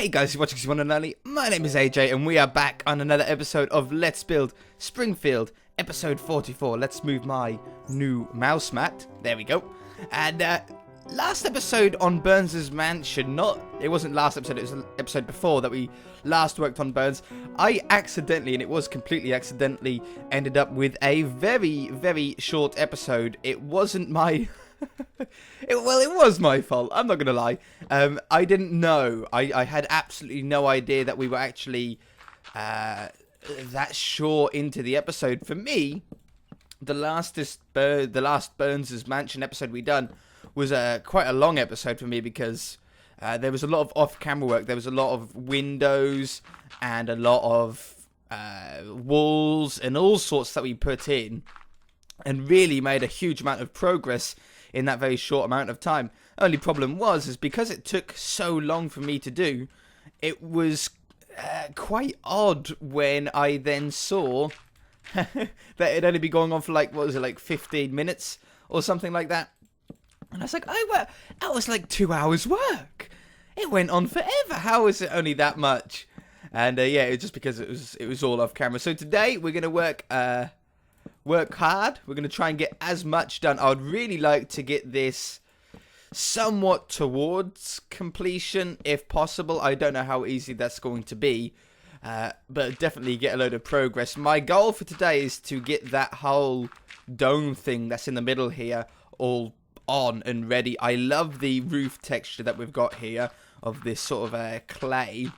Hey guys, you're watching this one and only. My name is AJ and we are back on another episode of Let's Build Springfield, episode 44. Let's move my new mouse mat. There we go. And last episode on Burns' mansion, it wasn't last episode, it was the episode before that we last worked on Burns. I accidentally, and it was completely accidentally, ended up with a very, very short episode. It wasn't my... it was my fault. I'm not gonna lie. I didn't know. I had absolutely no idea that we were actually that short into the episode. For me, the last Burns' mansion episode we done was quite a long episode for me because there was a lot of off-camera work. There was a lot of windows and a lot of walls and all sorts that we put in, and really made a huge amount of progress in that very short amount of time. Only problem is because it took so long for me to do, it was quite odd when I then saw that it'd only be going on for like, what was it, like 15 minutes or something like that. And I was like, that was like 2 hours work. It went on forever. How is it only that much? And yeah, it was just because it was all off camera. So today we're gonna work hard. We're going to try and get as much done. I would really like to get this somewhat towards completion if possible. I don't know how easy that's going to be, but definitely get a load of progress. My goal for today is to get that whole dome thing that's in the middle here all on and ready. I love the roof texture that we've got here of this sort of clay.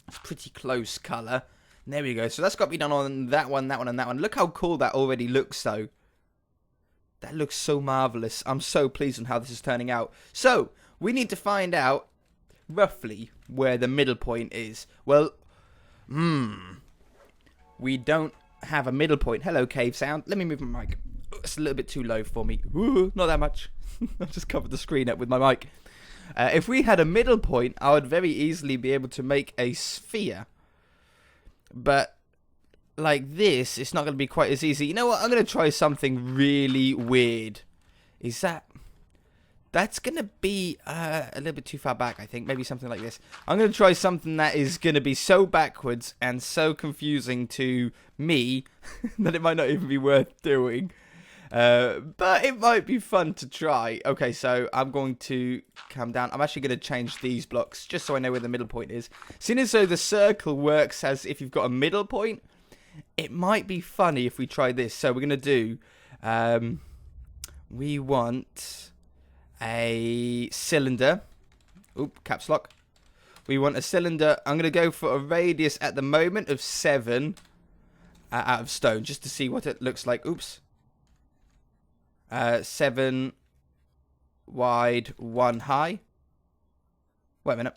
It's pretty close colour. There we go. So that's got to be done on that one, and that one. Look how cool that already looks, though. That looks so marvellous. I'm so pleased on how this is turning out. So, we need to find out roughly where the middle point is. Well, we don't have a middle point. Hello, cave sound. Let me move my mic. It's a little bit too low for me. Ooh, not that much. I just covered the screen up with my mic. If we had a middle point, I would very easily be able to make a sphere. But like this, it's not going to be quite as easy. You know what? I'm going to try something really weird. That's going to be a little bit too far back, I think. Maybe something like this. I'm going to try something that is going to be so backwards and so confusing to me that it might not even be worth doing. But it might be fun to try. Okay, so I'm going to come down. I'm actually going to change these blocks just so I know where the middle point is. Seeing as though the circle works as if you've got a middle point, it might be funny if we try this. So we're going to do, we want a cylinder. Oop, caps lock. We want a cylinder. I'm going to go for a radius at the moment of 7 out of stone just to see what it looks like. Oops. 7 wide, 1 high. Wait a minute.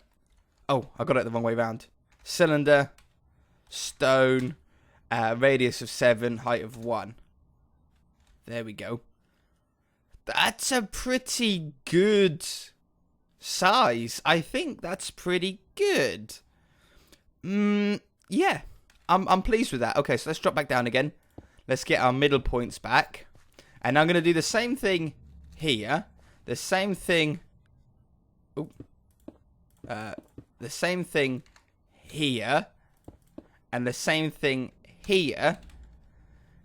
Oh, I got it the wrong way around. Cylinder, stone, radius of 7, height of 1. There we go. That's a pretty good size. I think that's pretty good. Yeah. I'm pleased with that. Okay, so let's drop back down again. Let's get our middle points back. And I'm going to do the same thing here. The same thing... Ooh, the same thing here. And the same thing here.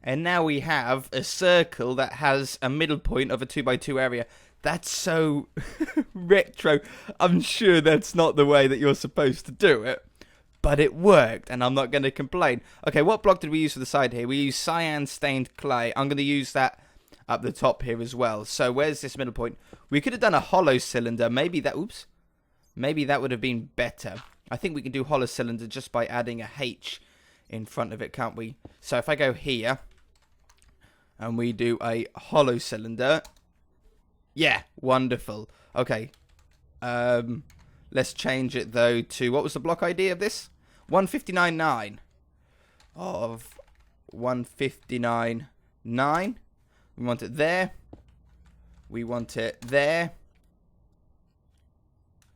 And now we have a circle that has a middle point of a 2x2 area. That's so retro. I'm sure that's not the way that you're supposed to do it. But it worked, and I'm not going to complain. Okay, what block did we use for the side here? We used cyan stained clay. I'm going to use that up the top here as well. So where's this middle point? We could have done a hollow cylinder. Maybe that would have been better. I think we can do hollow cylinder just by adding a H in front of it, can't we? So if I go here and we do a hollow cylinder. Yeah, wonderful. Okay. Let's change it though to, what was the block ID of this? 159.9 of 159.9. We want it there. We want it there.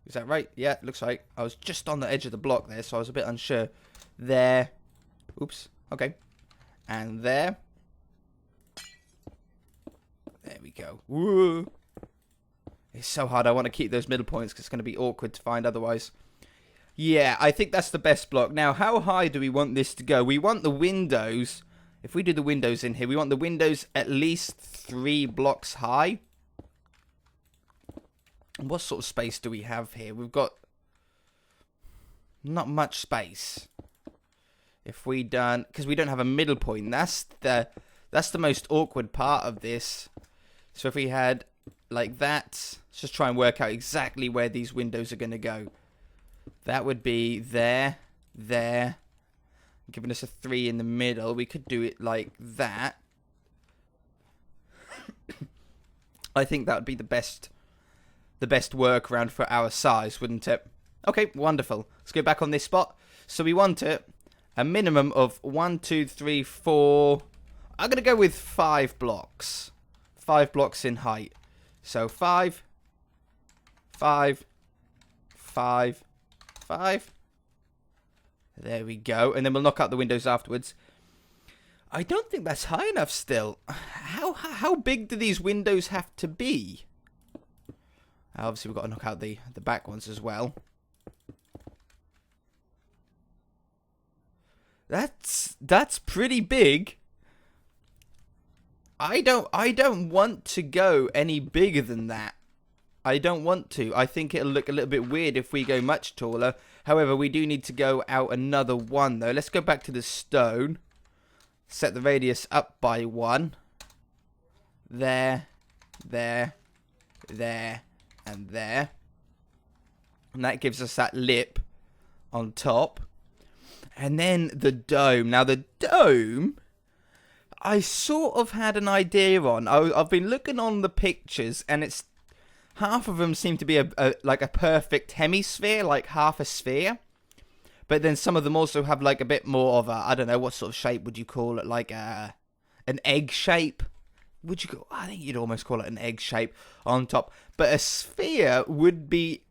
Is that right? Yeah, it looks like. I was just on the edge of the block there, so I was a bit unsure. There. Oops. Okay. And there. There we go. Woo. It's so hard. I want to keep those middle points because it's going to be awkward to find otherwise. Yeah, I think that's the best block. Now, how high do we want this to go? We want the windows. If we do the windows in here, we want the windows at least 3 blocks high. And what sort of space do we have here? We've got not much space. If we done, because we don't have a middle point. That's the most awkward part of this. So if we had like that, let's just try and work out exactly where these windows are going to go. That would be there, there, giving us a 3 in the middle. We could do it like that. I think that would be the best workaround for our size, wouldn't it? Okay, wonderful. Let's go back on this spot. So we want it a minimum of 1, 2, 3, 4. I'm going to go with 5 blocks. 5 blocks in height. So 5, 5, 5, 5. There we go. And then we'll knock out the windows afterwards. I don't think that's high enough still. How big do these windows have to be? Obviously, we've got to knock out the back ones as well. That's pretty big. I don't want to go any bigger than that. I don't want to. I think it'll look a little bit weird if we go much taller. However, we do need to go out another 1 though. Let's go back to the stone. Set the radius up by 1. There, there, there, and there. And that gives us that lip on top. And then the dome. Now the dome, I sort of had an idea on. I've been looking on the pictures, and it's half of them seem to be like a perfect hemisphere, like half a sphere. But then some of them also have like a bit more of a, I don't know, what sort of shape would you call it? Like an egg shape? Would you go? I think you'd almost call it an egg shape on top. But a sphere would be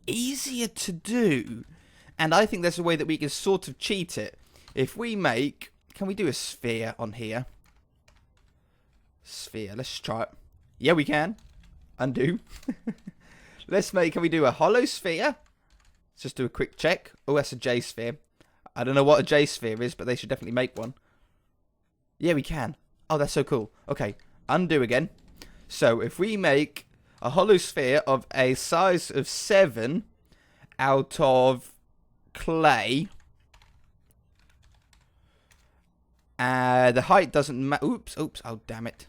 easier to do. And I think there's a way that we can sort of cheat it. If we make... Can we do a sphere on here? Sphere. Let's try it. Yeah, we can. Undo. Let's make... Can we do a hollow sphere? Let's just do a quick check. Oh, that's a J-sphere. I don't know what a J-sphere is, but they should definitely make one. Yeah, we can. Oh, that's so cool. Okay, undo again. So, if we make a hollow sphere of a size of 7 out of clay... the height doesn't matter. Oops. Oh, damn it.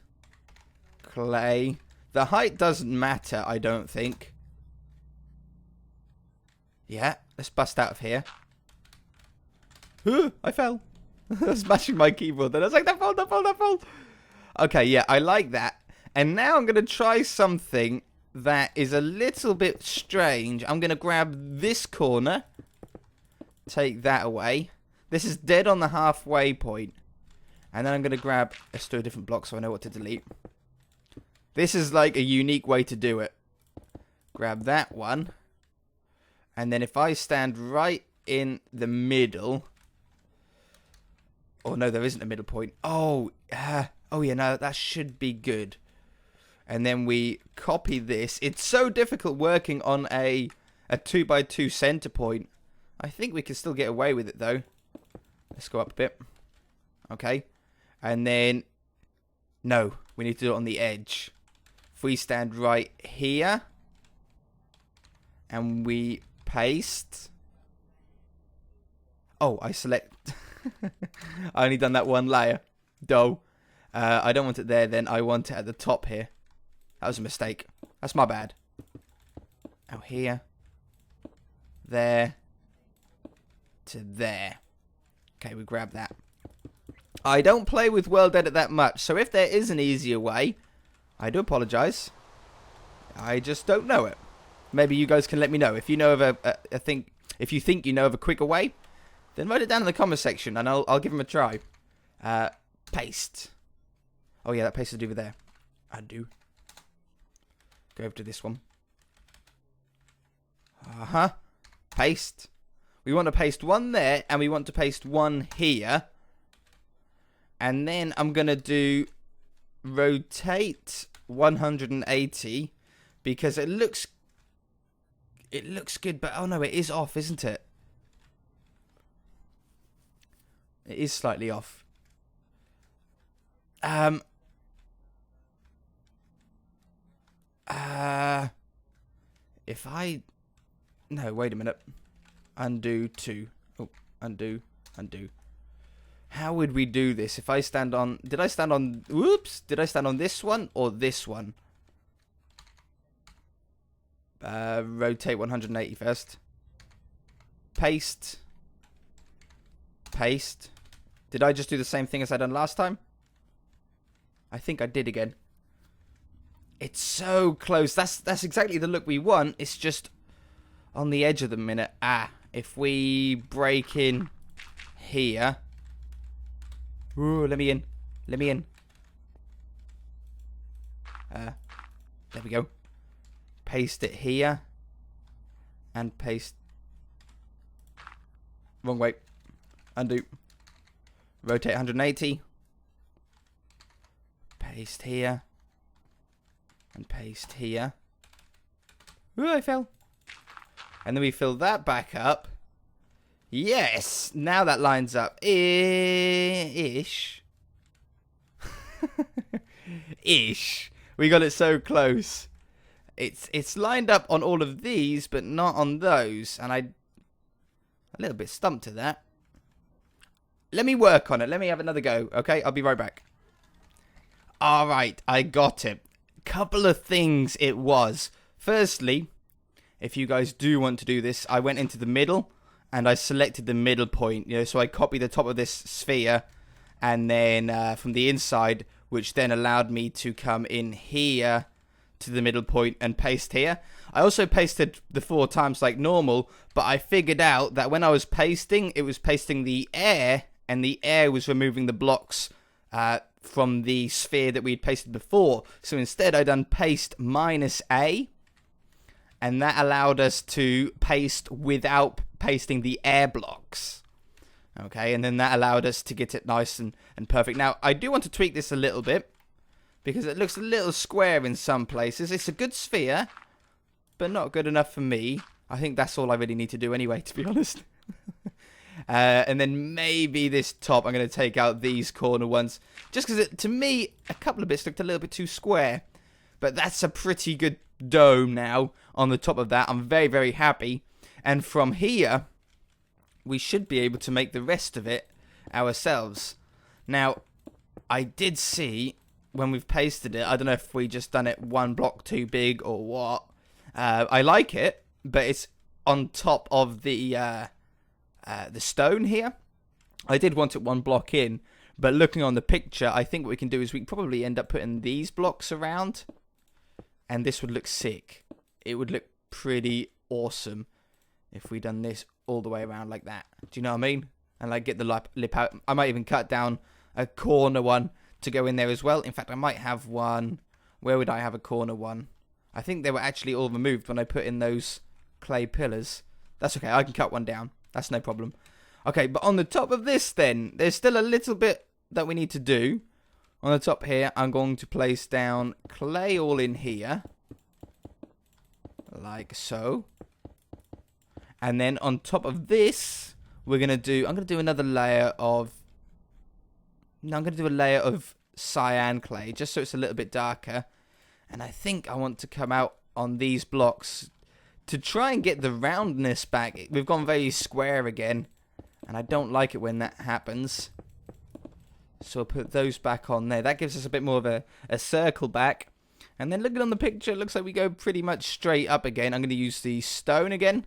Clay. The height doesn't matter, I don't think. Yeah, let's bust out of here. I fell. I was smashing my keyboard. Then I was like, that fell. Okay, yeah, I like that. And now I'm going to try something that is a little bit strange. I'm going to grab this corner. Take that away. This is dead on the halfway point. And then I'm going to grab... Let's do a different block so I know what to delete. This is like a unique way to do it. Grab that one. And then if I stand right in the middle... Oh, no, there isn't a middle point. Oh, yeah, no, that should be good. And then we copy this. It's so difficult working on a 2x2 center point. I think we can still get away with it, though. Let's go up a bit. Okay. And then... No, we need to do it on the edge. If we stand right here... And we paste... Oh, I select... I only done that one layer. Dough. I don't want it there then. I want it at the top here. That was a mistake. That's my bad. Out here. There. To there. Okay, we grab that. I don't play with World Edit that much, so if there is an easier way, I do apologise. I just don't know it. Maybe you guys can let me know. If you know of if you think you know of a quicker way, then write it down in the comment section and I'll give them a try. Paste. Oh yeah, that paste is over there. Undo. Go over to this one. Paste. We want to paste one there and we want to paste one here. And then I'm going to do rotate 180 because it looks It looks good, but oh no, it is off, isn't it? It is slightly off. If I... No, wait a minute. Undo 2. Oh, undo. How would we do this? If I stand on... Did I stand on... Whoops! Did I stand on this one or this one? Rotate 180 first. Paste. Paste. Did I just do the same thing as I done last time? I think I did again. It's so close. That's exactly the look we want. It's just on the edge of the minute. If we break in here. Ooh, let me in. Let me in. There we go. Paste it here. And paste. Wrong way. Undo. Rotate 180. Paste here. And paste here. Ooh, I fell. And then we fill that back up. Yes! Now that lines up. Ish. Ish. We got it so close. It's lined up on all of these, but not on those. And a little bit stumped to that. Let me work on it. Let me have another go. Okay, I'll be right back. Alright, I got it. Couple of things it was. Firstly, if you guys do want to do this, I went into the middle and I selected the middle point. You know, so I copied the top of this sphere and then from the inside, which then allowed me to come in here to the middle point and paste here. I also pasted the 4 times like normal, but I figured out that when I was pasting, it was pasting the air, and the air was removing the blocks from the sphere that we'd pasted before. So instead, I done paste -A, and that allowed us to paste without pasting the air blocks. Okay, and then that allowed us to get it nice and perfect. Now, I do want to tweak this a little bit, because it looks a little square in some places. It's a good sphere, but not good enough for me. I think that's all I really need to do anyway, to be honest. And then maybe this top, I'm going to take out these corner ones. Just because, to me, a couple of bits looked a little bit too square. But that's a pretty good dome now on the top of that. I'm very, very happy. And from here, we should be able to make the rest of it ourselves. Now, I did see, when we've pasted it, I don't know if we just done it 1 block too big or what. I like it, but it's on top of the stone here. I did want it 1 block in, but looking on the picture, I think what we can do is we can probably end up putting these blocks around, and this would look sick. It would look pretty awesome if we done this all the way around like that. Do you know what I mean? And like get the lip out. I might even cut down a corner one to go in there as well. In fact, I might have one. Where would I have a corner one? I think they were actually all removed when I put in those clay pillars. That's okay. I can cut one down. That's no problem. Okay, but on the top of this then, there's still a little bit that we need to do. On the top here, I'm going to place down clay all in here. Like so. And then on top of this, I'm going to do another layer of... No, I'm going to do a layer of cyan clay, just so it's a little bit darker. And I think I want to come out on these blocks to try and get the roundness back. We've gone very square again, and I don't like it when that happens. So I'll put those back on there. That gives us a bit more of a circle back. And then looking on the picture, it looks like we go pretty much straight up again. I'm going to use the stone again.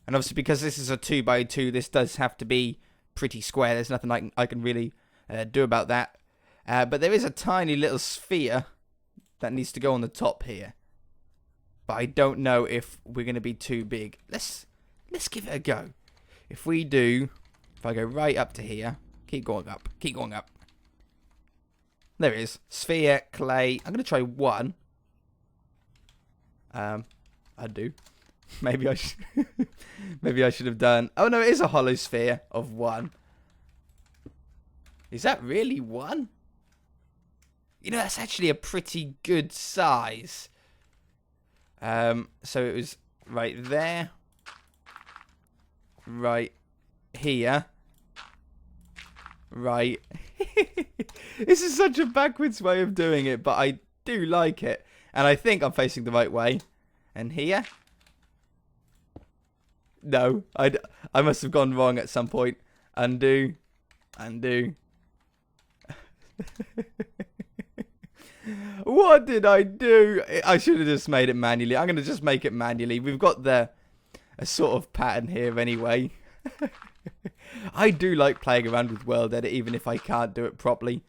And obviously because this is a 2x2, this does have to be pretty square. There's nothing I can really do about that. But there is a tiny little sphere that needs to go on the top here. But I don't know if we're going to be too big. Let's give it a go. If I go right up to here, keep going up. There it is. Sphere, clay. I'm going to try 1. I do. Maybe I should have done... Oh no, it is a hollow sphere of 1. Is that really 1? You know, that's actually a pretty good size. So it was right there. Right here. Right. This is such a backwards way of doing it, but I do like it. And I think I'm facing the right way. And here? No, I must have gone wrong at some point. Undo. Undo. What did I do? I should have just made it manually. I'm going to just make it manually. We've got a sort of pattern here anyway. I do like playing around with World Edit even if I can't do it properly.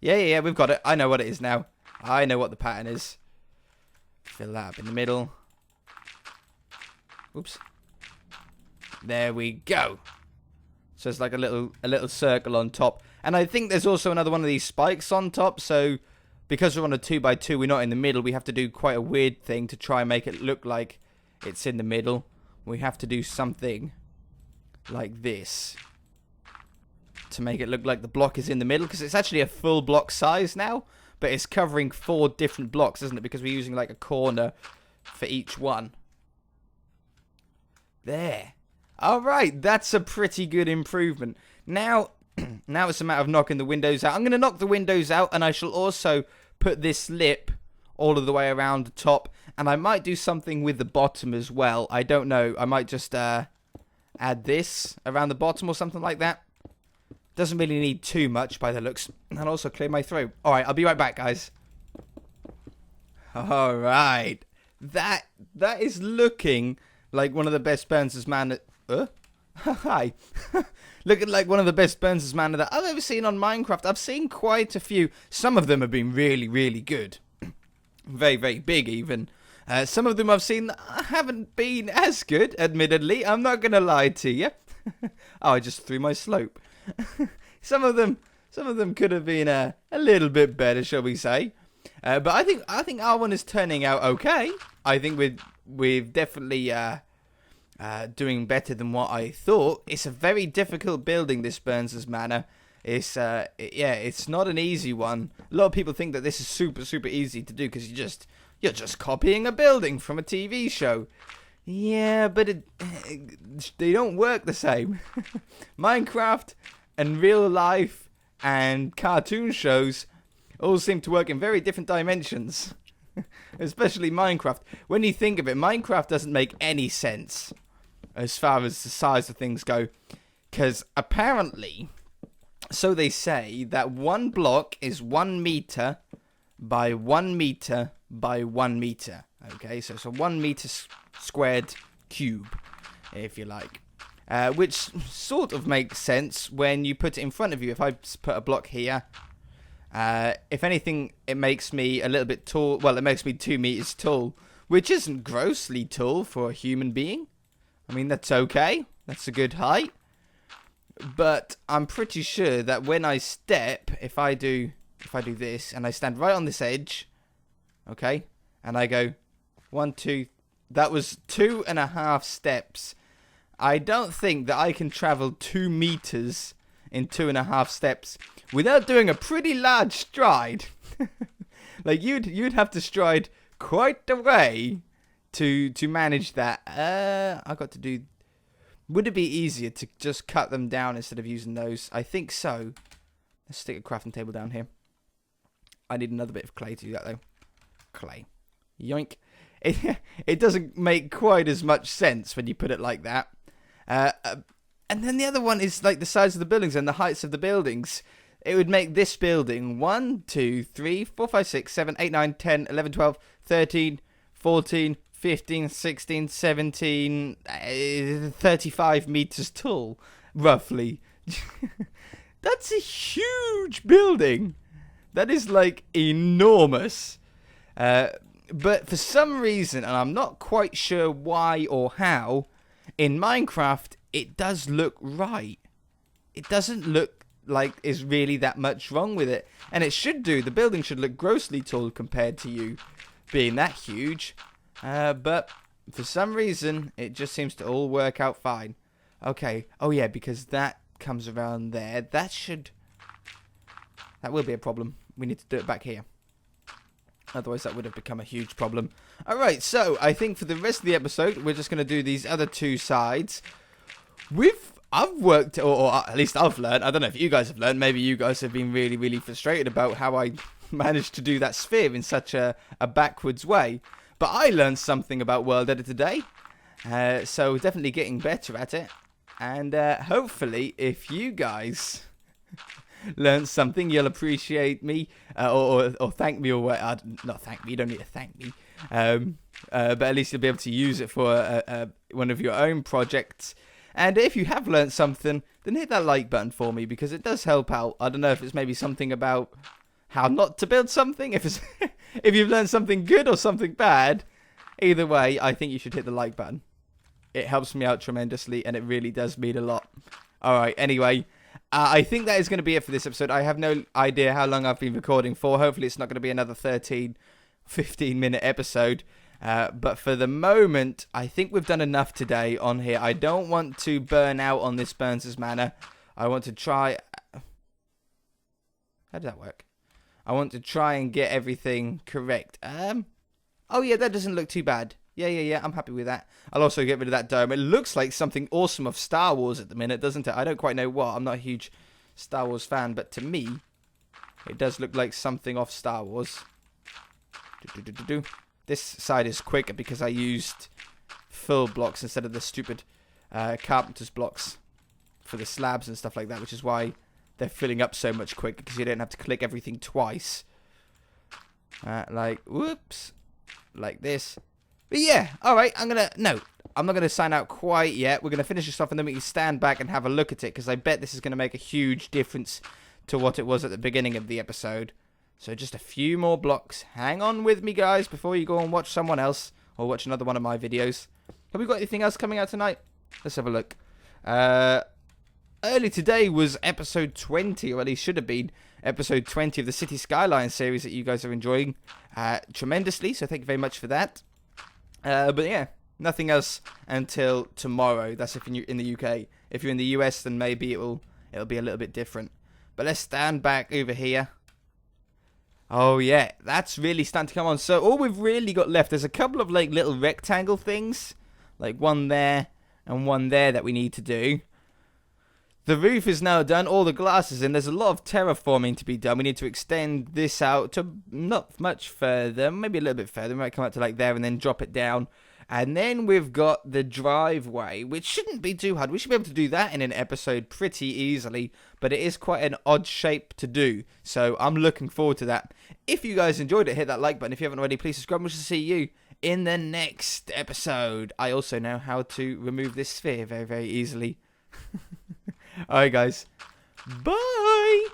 Yeah, we've got it. I know what it is now. I know what the pattern is. Fill that up in the middle. Oops. There we go. So it's like a little circle on top. And I think there's also another one of these spikes on top. So because we're on a 2x2, we're not in the middle. We have to do quite a weird thing to try and make it look like it's in the middle. We have to do something like this to make it look like the block is in the middle, because it's actually a full block size now, but it's covering 4 different blocks, isn't it? Because we're using like a corner for each one. There. Alright, that's a pretty good improvement. Now it's a matter of knocking the windows out. I'm going to knock the windows out, and I shall also put this lip all of the way around the top, and I might do something with the bottom as well. I don't know. I might just add this around the bottom or something like that. Doesn't really need too much by the looks. And I'll also clear my throat. Alright, I'll be right back, guys. Alright. That is looking like one of the best Burns Man... Hi. Looking like one of the best Burns Man that I've ever seen on Minecraft. I've seen quite a few. Some of them have been really, really good. Very, very big even. Some of them I've seen that haven't been as good, admittedly. I'm not going to lie to you. Oh, I just threw my slope. Some of them could have been a little bit better, shall we say? But I think our one is turning out okay. I think we're definitely doing better than what I thought. It's a very difficult building, this Burns' Manor. It's it's not an easy one. A lot of people think that this is super, super easy to do because you're just copying a building from a TV show. Yeah, but they don't work the same. Minecraft and real life and cartoon shows all seem to work in very different dimensions. Especially Minecraft. When you think of it, Minecraft doesn't make any sense as far as the size of things go. Because apparently, so they say, that one block is 1 meter by 1 meter by 1 meter. Okay, so it's a 1 meter squared cube, if you like. Which sort of makes sense when you put it in front of you. If I put a block here, if anything, it makes me a little bit tall. Well, it makes me 2 meters tall, which isn't grossly tall for a human being. I mean, that's okay. That's a good height. But I'm pretty sure that when I step, if I do this, and I stand right on this edge, okay, and I go 1, 2, that was 2.5 steps. I don't think that I can travel 2 meters in 2.5 steps without doing a pretty large stride. Like you'd have to stride quite a way to manage that. I got to do. Would it be easier to just cut them down instead of using those? I think so. Let's stick a crafting table down here. I need another bit of clay to do that though. Clay. Yoink. It doesn't make quite as much sense when you put it like that. And then the other one is like the size of the buildings and the heights of the buildings. It would make this building 1, 2, 3, 4, 5, 6, 7, 8, 9, 10, 11, 12, 13, 14, 15, 16, 17, 35 meters tall, roughly. That's a huge building. That is like enormous. But for some reason, and I'm not quite sure why or how, in Minecraft, it does look right. It doesn't look like there's really that much wrong with it. And it should do. The building should look grossly tall compared to you being that huge. But for some reason, it just seems to all work out fine. Okay. Oh, yeah, because that comes around there. That will be a problem. We need to do it back here. Otherwise, that would have become a huge problem. Alright, so I think for the rest of the episode, we're just going to do these other two sides. I've worked, or at least I've learned. I don't know if you guys have learned. Maybe you guys have been really, really frustrated about how I managed to do that sphere in such a backwards way. But I learned something about World Editor today. So definitely getting better at it. And hopefully, if you guys learned something, you'll appreciate me or thank me, or not thank me. You don't need to thank me. But at least you'll be able to use it for one of your own projects. And if you have learnt something, then hit that like button for me, because it does help out. I don't know if it's maybe something about how not to build something. If it's if you've learned something good or something bad, either way, I think you should hit the like button. It helps me out tremendously, and it really does mean a lot. Alright, anyway, I think that is going to be it for this episode. I have no idea how long I've been recording for. Hopefully it's not going to be another 13, 15-minute episode. But for the moment, I think we've done enough today on here. I don't want to burn out on this Burns' Manor. I want to try... How does that work? I want to try and get everything correct. Oh yeah, that doesn't look too bad. Yeah, I'm happy with that. I'll also get rid of that dome. It looks like something awesome of Star Wars at the minute, doesn't it? I don't quite know what. I'm not a huge Star Wars fan, but to me, it does look like something off Star Wars. This side is quicker because I used fill blocks instead of the stupid Carpenters Blocks for the slabs and stuff like that, which is why they're filling up so much quicker, because you don't have to click everything twice. Whoops. Like this. But yeah, alright, I'm not going to sign out quite yet. We're going to finish this off and then we can stand back and have a look at it, because I bet this is going to make a huge difference to what it was at the beginning of the episode. So just a few more blocks. Hang on with me, guys, before you go and watch someone else or watch another one of my videos. Have we got anything else coming out tonight? Let's have a look. Early today was episode 20, or at least should have been episode 20 of the City Skyline series that you guys are enjoying tremendously. So thank you very much for that. But yeah, nothing else until tomorrow. That's if you're in the UK. If you're in the US, then maybe it'll be a little bit different. But let's stand back over here. Oh yeah, that's really starting to come on. So all we've really got left, there's a couple of like little rectangle things, like one there and one there that we need to do. The roof is now done, all the glass is in. There's a lot of terraforming to be done. We need to extend this out to not much further, maybe a little bit further. We might come up to like there and then drop it down. And then we've got the driveway, which shouldn't be too hard. We should be able to do that in an episode pretty easily, but it is quite an odd shape to do. So I'm looking forward to that. If you guys enjoyed it, hit that like button. If you haven't already, please subscribe. We'll see you in the next episode. I also know how to remove this sphere very, very easily. Alright, guys. Bye!